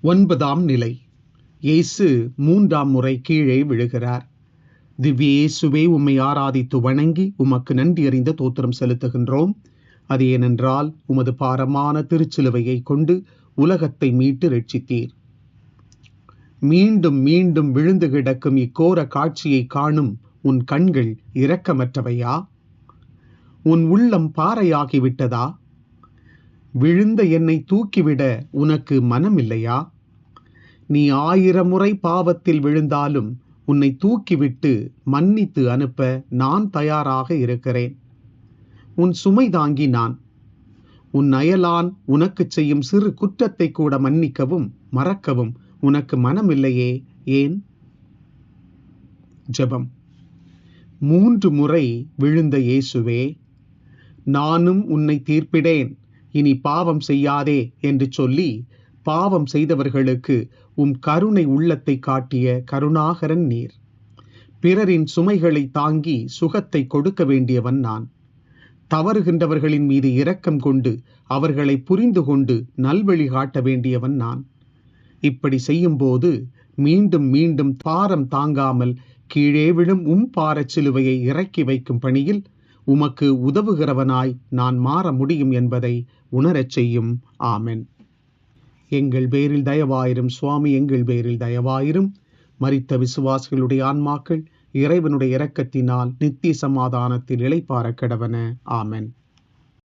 9ஆம் நிலை. இயேசு 3ஆம் முறை கீழே விழுகிறார். திவ்ய இயேசுவே, உம்மை ஆராதித்து வணங்கி உமக்கு நன்றி அறிந்த தோத்திரம் செலுத்துகின்றோம். அது ஏனென்றால் உமது பாரமான திருச்சிலுவையை கொண்டு உலகத்தை மீட்டு ரட்சித்தீர். மீண்டும் மீண்டும் விழுந்து கிடக்கும் இக்கோர காட்சியை காணும் உன் கண்கள் இரக்கமற்றவையா? உன் உள்ளம் பாறையாகிவிட்டதா? விழுந்த என்னை தூக்கிவிட உனக்கு மனமில்லையா? நீ 1000 முறை பாவத்தில் விழுந்தாலும் உன்னை தூக்கிவிட்டு மன்னித்து அனுப்ப நான் தயாராக இருக்கிறேன். உன் சுமை தாங்கி நான். உன் அயலான் உனக்கு செய்யும் சிறு குற்றத்தை கூட மன்னிக்கவும் மறக்கவும் உனக்கு மனமில்லையே, ஏன்? ஜெபம். 3 முறை விழுந்த இயேசுவே, நானும் உன்னை தீர்ப்பிடேன், இனி பாவம் செய்யாதே என்று சொல்லி பாவம் செய்தவர்களுக்கு உம் கருணை உள்ளத்தை காட்டிய கருணாகரன் நீர். பிறரின் சுமைகளை தாங்கி சுகத்தை கொடுக்க வேண்டியவன் நான். தவறுகின்றவர்களின் மீது இரக்கம் கொண்டு அவர்களை புரிந்து கொண்டு நல்வழி காட்ட வேண்டியவன் நான். இப்படி செய்யும்போது மீண்டும் மீண்டும் பாரம் தாங்காமல் கீழே விழும் பாரச் சிலுவையை இறக்கி வைக்கும் பணியில் உமக்கு உதவுகிறவனாய் நான் மாற முடியும் என்பதை உணரச் செய்யும். ஆமென். எங்கள் பேரில் தயவாயிரும் சுவாமி, எங்கள் பேரில் தயவாயிரும். மரித்த விசுவாசிகளுடைய ஆன்மாக்கள் இறைவனுடைய இரக்கத்தினால் நித்திய சமாதானத்தில் இளைப்பாற கடவன. ஆமென்.